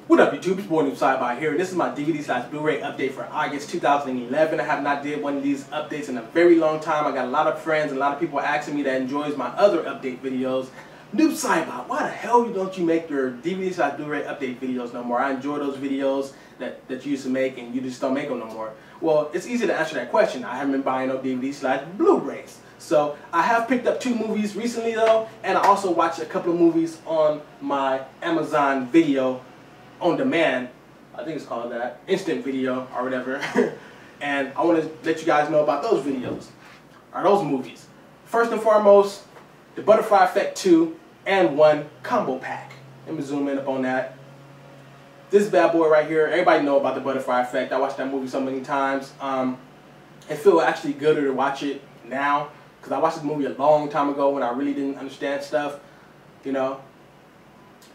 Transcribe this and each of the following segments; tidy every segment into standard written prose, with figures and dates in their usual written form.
What up, YouTube? It's Noob Sci-Fi here. This is my DVD/Blu-ray update for August 2011. I have not did one of these updates in a very long time. I got a lot of friends and a lot of people asking me that enjoys my other update videos. Noob Sci-Fi, why the hell don't you make your DVD/Blu-ray update videos no more? I enjoy those videos that you used to make and you just don't make them no more. Well, it's easy to answer that question. I haven't been buying no DVD/Blu-rays. So I have picked up 2 movies recently though, and I also watched a couple of movies on my Amazon video on demand. I think it's called that, instant video or whatever. And I want to let you guys know about those videos, or those movies. First and foremost, the Butterfly Effect 2 and 1 combo pack. Let me zoom in up on that. This bad boy right here, everybody know about the Butterfly Effect. I watched that movie so many times. It feels actually gooder to watch it now, because I watched this movie a long time ago when I really didn't understand stuff, you know.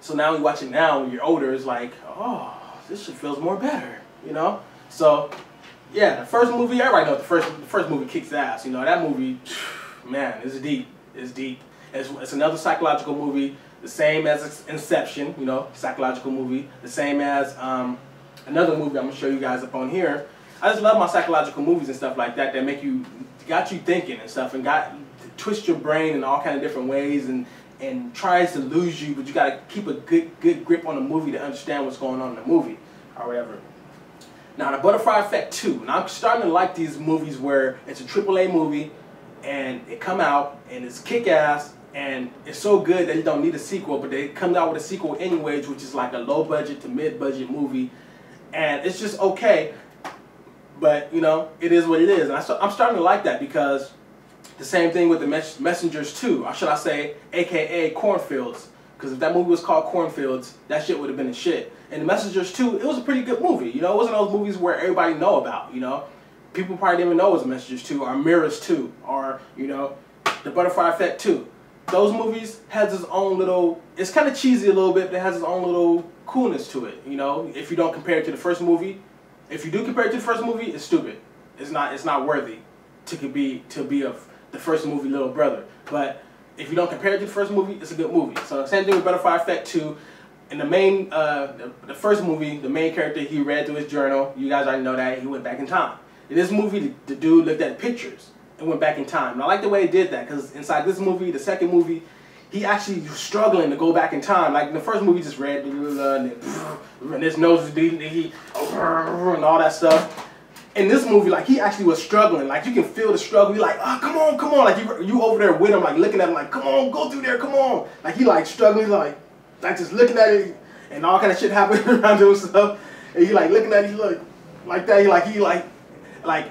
So now you watch it now when you're older, it's like, oh, this shit feels more better, you know. So yeah, the first movie, everybody knows the first movie kicks ass. You know, that movie, man, it's deep. It's deep. It's another psychological movie, the same as Inception, you know, psychological movie, the same as another movie I'm gonna show you guys up on here. I just love my psychological movies and stuff like that make you, got you thinking and stuff, and twist your brain in all kind of different ways, and tries to lose you, but you gotta keep a good grip on the movie to understand what's going on in the movie, or whatever. Now, the Butterfly Effect 2. Now, I'm starting to like these movies where it's a AAA movie, and it come out, and it's kick-ass, and it's so good that you don't need a sequel, but they come out with a sequel anyways, which is like a low-budget to mid-budget movie, and it's just okay, but, you know, it is what it is. And I'm starting to like that, because the same thing with the Messengers 2, or should I say, aka Cornfields. Because if that movie was called Cornfields, that shit would have been a shit. And the Messengers 2, it was a pretty good movie. You know, it wasn't those movies where everybody know about, you know. People probably didn't even know it was Messengers 2, or Mirrors 2, or, you know, the Butterfly Effect 2. Those movies has its own little, it's kind of cheesy a little bit, but it has its own little coolness to it, you know. If you don't compare it to the first movie, if you do compare it to the first movie, it's stupid. It's not worthy to be the first movie little brother. But if you don't compare it to the first movie, it's a good movie. So same thing with Butterfly Effect 2. In the main, the first movie, the main character, he read through his journal. You guys already know that. He went back in time. In this movie, the dude looked at pictures and went back in time. And I like the way he did that, because inside this movie, the second movie, he actually was struggling to go back in time. Like in the first movie, he just read, and his nose is bleeding, and all that stuff. In this movie, like, he actually was struggling. Like, you can feel the struggle. You're like, oh, come on, come on. Like, you over there with him, like, looking at him, like, come on, go through there, come on. Like, he, like, struggling, like just looking at it, and all kind of shit happening around him and stuff. And he, like, looking at it, he, like that. He, like,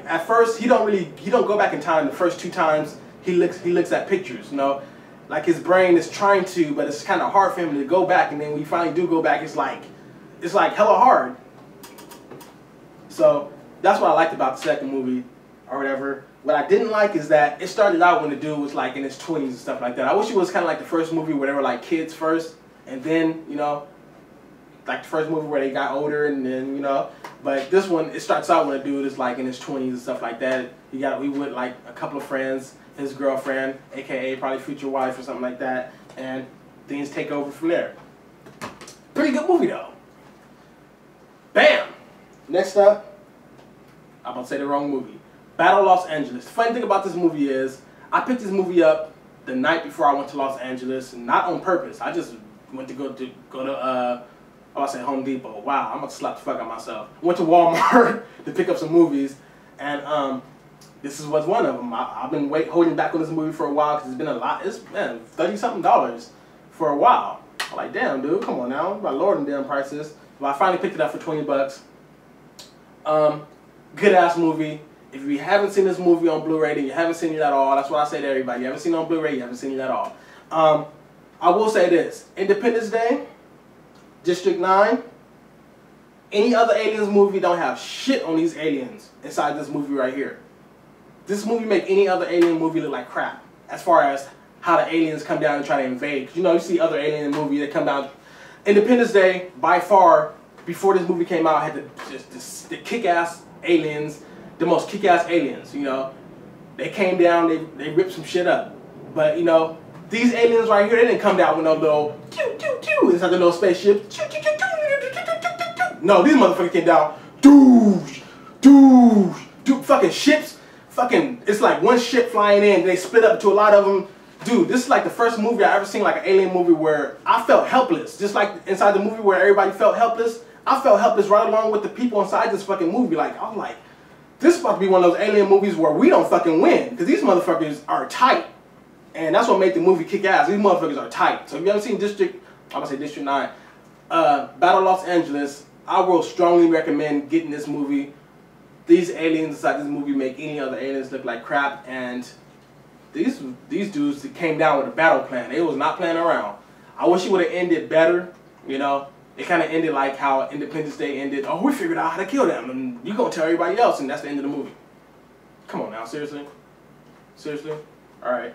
at first, he don't go back in time. The first 2 times, he looks at pictures, you know. Like, his brain is trying to, but it's kind of hard for him to go back. And then when you finally do go back, it's like hella hard. So that's what I liked about the second movie, or whatever. What I didn't like is that it started out when the dude was like in his 20s and stuff like that. I wish it was kind of like the first movie where they were like kids first, and then, you know, like the first movie where they got older, and then, you know. But this one, it starts out when the dude is like in his 20s and stuff like that. He went like a couple of friends, his girlfriend, aka probably future wife or something like that, and things take over from there. Pretty good movie though. Bam! Next up, I'm about to say the wrong movie. Battle Los Angeles. The funny thing about this movie is, I picked this movie up the night before I went to Los Angeles, and not on purpose. I just went to go to I say Home Depot. Wow, I'm about to slap the fuck out of myself. Went to Walmart to pick up some movies, and this was one of them. I've been holding back on this movie for a while, because it's been a lot. It's been $30-something for a while. I'm like, damn, dude, come on now. I'm about lording damn prices. Well, I finally picked it up for 20 bucks. Good ass movie. If you haven't seen this movie on Blu-ray, then you haven't seen it at all. That's what I say to everybody. You haven't seen it on Blu-ray, you haven't seen it at all. I will say this. Independence Day, District 9, any other Aliens movie don't have shit on these aliens inside this movie right here. This movie make any other alien movie look like crap, as far as how the aliens come down and try to invade. You know, you see other alien movies that come down. Independence Day, by far, before this movie came out, had the kick-ass aliens, the most kick-ass aliens, you know. They came down, they ripped some shit up. But, you know, these aliens right here, they didn't come down with no little choo choo choo inside the little spaceship. Choo choo choo choo choo choo choo choo. No, these motherfuckers came down. Doosh, doosh, dude. Fucking ships. Fucking, it's like one ship flying in. They split up into a lot of them. Dude, this is like the first movie I ever seen, like an alien movie, where I felt helpless. Just like inside the movie where everybody felt helpless, I felt helpless right along with the people inside this fucking movie. Like, I was like, this is about to be one of those alien movies where we don't fucking win. Because these motherfuckers are tight. And that's what made the movie kick ass. These motherfuckers are tight. So if you haven't seen District 9, Battle Los Angeles, I will strongly recommend getting this movie. These aliens inside this movie make any other aliens look like crap. And these dudes came down with a battle plan. They was not playing around. I wish it would have ended better, you know. It kind of ended like how Independence Day ended. Oh, we figured out how to kill them, and you're going to tell everybody else, and that's the end of the movie. Come on now, seriously? Seriously? Alright.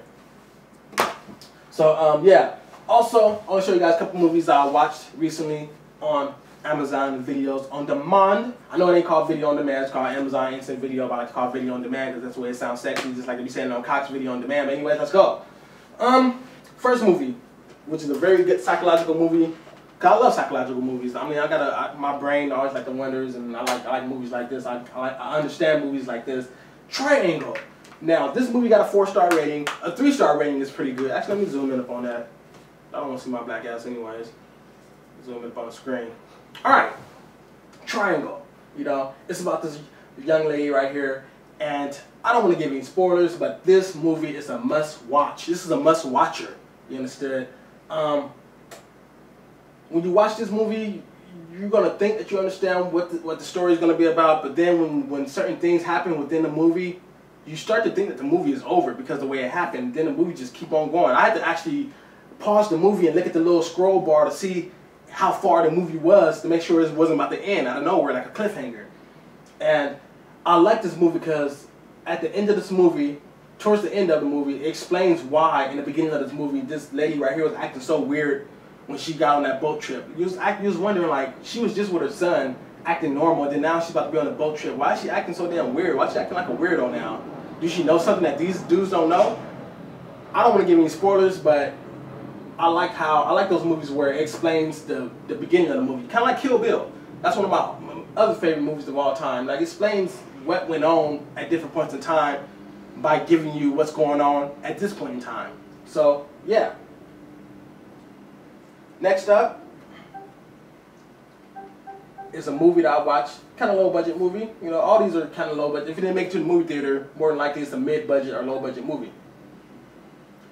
So, yeah. Also, I want to show you guys a couple movies that I watched recently on Amazon Videos on Demand. I know it ain't called Video on Demand, it's called Amazon Instant Video, but I like to call it Video on Demand because that's the way it sounds sexy, just like to be saying on Cox Video on Demand. But anyways, let's go. First movie, which is a very good psychological movie. Cause I love psychological movies. I mean, my brain always like the wonders, and I like movies like this. I understand movies like this. Triangle. Now, this movie got a 4-star rating. A 3-star rating is pretty good. Actually, let me zoom in up on that. I don't want to see my black ass anyways. Zoom in up on the screen. Alright, Triangle. You know, it's about this young lady right here, and I don't want to give any spoilers, but this movie is a must-watch. This is a must-watcher. You understood? When you watch this movie, you're going to think that you understand what the story is going to be about, but then when certain things happen within the movie, you start to think that the movie is over because of the way it happened. Then the movie just keep on going. I had to actually pause the movie and look at the little scroll bar to see how far the movie was to make sure it wasn't about to end out of nowhere like a cliffhanger. And I like this movie because at the end of this movie, towards the end of the movie, it explains why in the beginning of this movie this lady right here was acting so weird when she got on that boat trip. You was wondering, like, she was just with her son acting normal, and then now she's about to be on a boat trip. Why is she acting so damn weird? Why is she acting like a weirdo now? Does she know something that these dudes don't know? I don't want to give any spoilers, but I like those movies where it explains the beginning of the movie. Kind of like Kill Bill. That's one of my other favorite movies of all time. Like, it explains what went on at different points in time by giving you what's going on at this point in time. So, yeah. Next up is a movie that I watched, kind of low budget movie. You know, all these are kind of low budget. If you didn't make it to the movie theater, more than likely it's a mid-budget or low budget movie.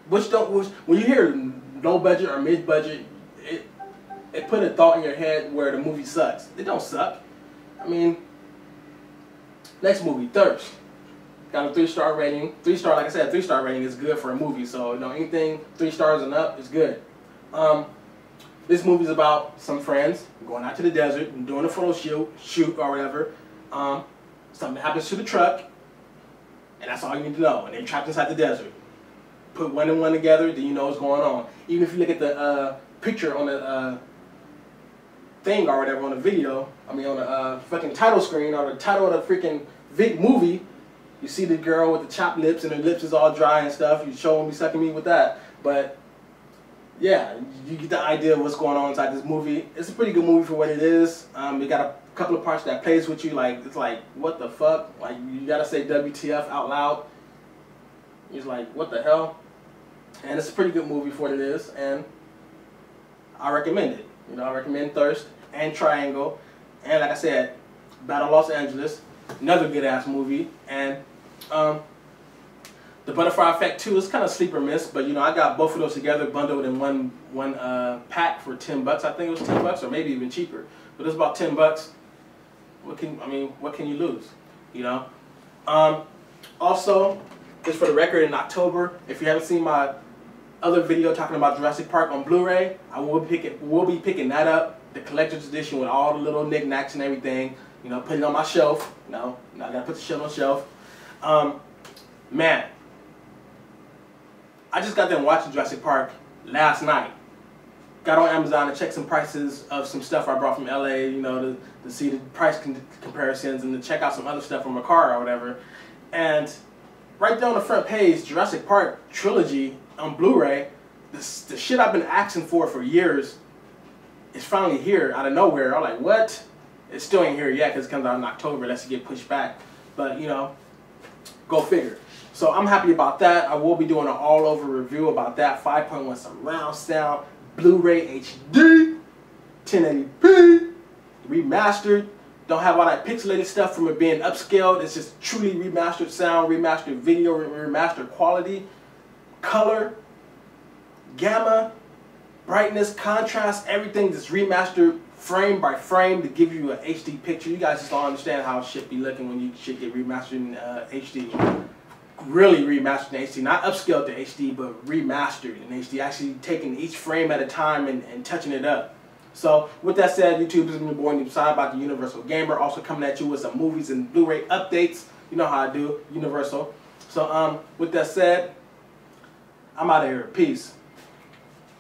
When you hear low budget or mid budget, it put a thought in your head where the movie sucks. It don't suck. I mean, next movie, Thirst. Got a 3-star rating. 3-star, like I said, 3-star rating is good for a movie. So, you know, anything 3 stars and up is good. This movie is about some friends going out to the desert and doing a photo shoot or whatever. Something happens to the truck, and that's all you need to know. And they're trapped inside the desert. Put one and one together, then you know what's going on. Even if you look at the picture on the thing or whatever on the video, I mean on the fucking title screen or the title of the freaking movie, you see the girl with the chopped lips and her lips is all dry and stuff. You show me sucking me with that, but yeah, you get the idea of what's going on inside this movie. It's a pretty good movie for what it is. It got a couple of parts that plays with you, like it's like what the fuck, like you gotta say WTF out loud. It's like what the hell, and it's a pretty good movie for what it is, and I recommend it. You know, I recommend Thirst and Triangle, and like I said, Battle Los Angeles, another good ass movie, and The Butterfly Effect 2 is kind of sleeper miss, but you know I got both of those together bundled in one pack for $10. I think it was $10 or maybe even cheaper, but it's about $10. What can you lose? You know. Also, just for the record, in October, if you haven't seen my other video talking about Jurassic Park on Blu-ray, we'll be picking that up, the collector's edition with all the little knickknacks and everything. You know, put it on my shelf. No, I gotta put the shit on the shelf. Man, I just got done watching Jurassic Park last night. Got on Amazon to check some prices of some stuff I brought from LA, you know, to see the price comparisons and to check out some other stuff from my car or whatever. And right there on the front page, Jurassic Park Trilogy on Blu-ray, the shit I've been asking for years is finally here out of nowhere. I'm like, what? It still ain't here yet because it comes out in October unless it get pushed back. But, you know, go figure. So I'm happy about that. I will be doing an all-over review about that. 5.1 surround sound, Blu-ray HD, 1080p, remastered. Don't have all that pixelated stuff from it being upscaled. It's just truly remastered sound, remastered video, remastered quality, color, gamma, brightness, contrast, everything just remastered frame by frame to give you an HD picture. You guys just don't understand how it should be looking when you should get remastered in HD. Really remastered in HD, not upscaled to HD, but remastered in HD. Actually taking each frame at a time and touching it up. So with that said, YouTube, this is my boy Side about the Universal Gamer. Also coming at you with some movies and Blu-ray updates. You know how I do, Universal. So with that said, I'm out of here. Peace.